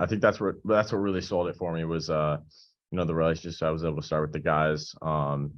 I think that's what really sold it for me was, the relationships I was able to start with the guys. And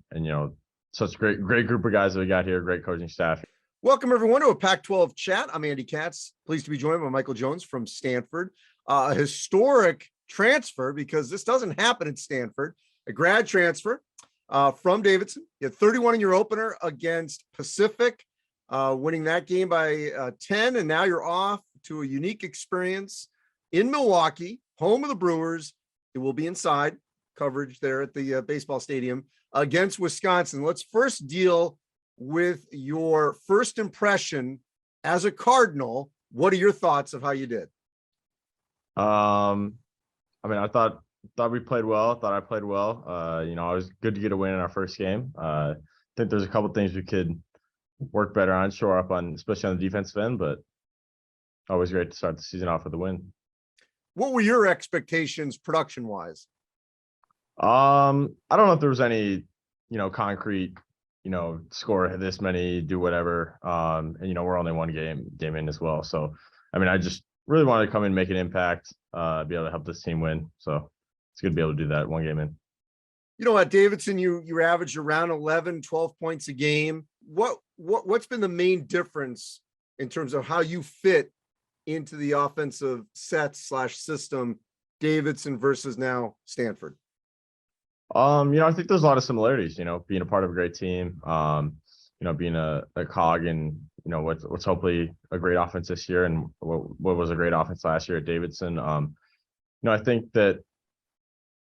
such great group of guys that we got here, great coaching staff. Welcome, everyone, to a Pac-12 chat. I'm Andy Katz. Pleased to be joined by Michael Jones from Stanford. A historic transfer, because this doesn't happen at Stanford. A grad transfer from Davidson. You had 31 in your opener against Pacific, winning that game by 10, and now you're off to a unique experience in Milwaukee, home of the Brewers. It will be inside coverage there at the baseball stadium against Wisconsin. Let's first deal with your first impression as a Cardinal. What are your thoughts of how you did? I thought we played well. Thought I played well. It was good to get a win in our first game. I think there's a couple things we could work better on, shore up on, especially on the defensive end, but always great to start the season off with a win. What were your expectations production-wise? I don't know if there was any, concrete, score this many, do whatever. And we're only one game in as well. So, I just really wanted to come in, make an impact, be able to help this team win. So it's good to be able to do that one game in. At Davidson, you averaged around 11, 12 points a game. What's been the main difference in terms of how you fit into the offensive set/system, Davidson versus now Stanford? I think there's a lot of similarities, being a part of a great team, being a cog in, what's hopefully a great offense this year and what was a great offense last year at Davidson. I think that,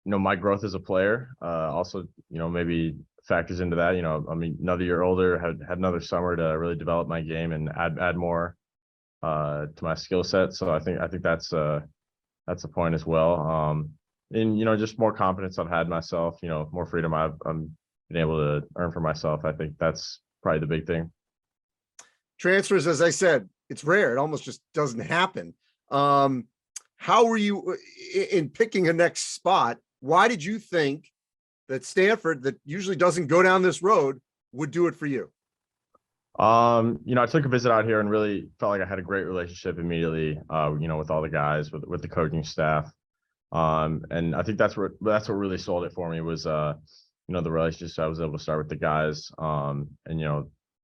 my growth as a player, also, maybe factors into that. Another year older, had another summer to really develop my game and add more to my skill set. So I think that's a point as well. And just more confidence I've had in myself, more freedom I've been able to earn for myself. I think that's probably the big thing. Transfers, as I said, it's rare. It almost just doesn't happen. How were you in picking a next spot? Why did you think that Stanford, that usually doesn't go down this road, would do it for you? I took a visit out here and really felt like I had a great relationship immediately, with all the guys, with the coaching staff. And I think that's what really sold it for me was, the relationships I was able to start with the guys. And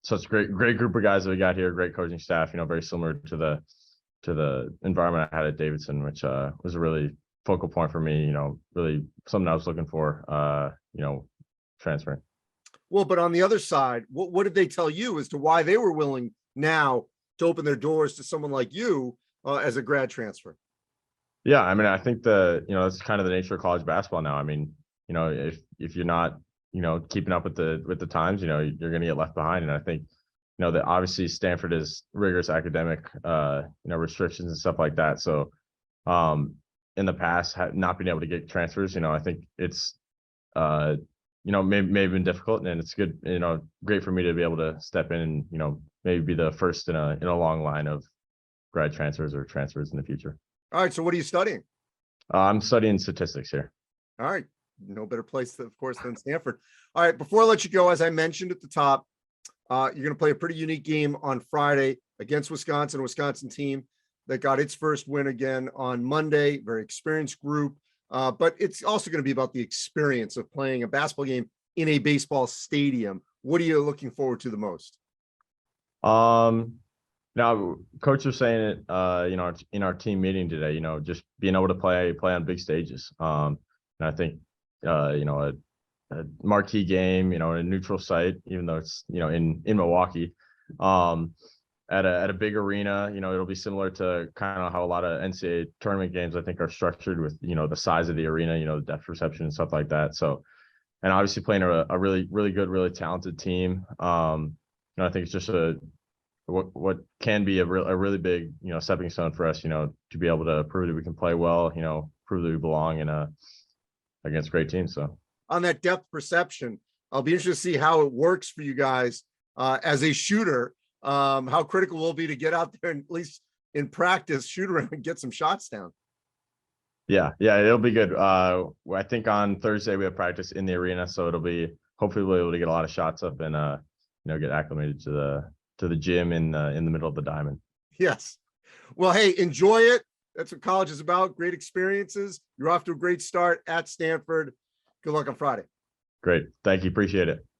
such great group of guys that we got here, great coaching staff, very similar to the environment I had at Davidson, which was a really focal point for me, really something I was looking for, transferring. Well, but on the other side, what did they tell you as to why they were willing now to open their doors to someone like you as a grad transfer? Yeah, I think that's kind of the nature of college basketball now. If you're not, keeping up with the times, you're going to get left behind. And I think, that obviously Stanford is rigorous academic, restrictions and stuff like that. So, in the past, not being able to get transfers, I think it's, may have been difficult, and it's good, great for me to be able to step in and, maybe be the first in a long line of grad transfers or transfers in the future. All right. So what are you studying? I'm studying statistics here. All right. No better place, of course, than Stanford. All right. Before I let you go, as I mentioned at the top, you're going to play a pretty unique game on Friday against Wisconsin, a Wisconsin team that got its first win again on Monday. Very experienced group. But it's also going to be about the experience of playing a basketball game in a baseball stadium. What are you looking forward to the most? Now, coach was saying it, in our team meeting today, just being able to play on big stages. And I think, a marquee game, a neutral site, even though it's, in Milwaukee, at a big arena, it'll be similar to kind of how a lot of NCAA tournament games, I think, are structured with, the size of the arena, the depth perception and stuff like that. So, and obviously playing a really, really good, really talented team. I think it's just what can be a really big, stepping stone for us, to be able to prove that we can play well, prove that we belong against great teams. So on that depth perception, I'll be interested to see how it works for you guys as a shooter. How critical will it be to get out there and at least in practice shoot around and get some shots down? Yeah, it'll be good. I think on Thursday we have practice in the arena, so hopefully we'll be able to get a lot of shots up and get acclimated to the gym in the middle of the diamond. Yes. Well, hey, enjoy it. That's what college is about. Great experiences. You're off to a great start at Stanford. Good luck on Friday. Great. Thank you. Appreciate it.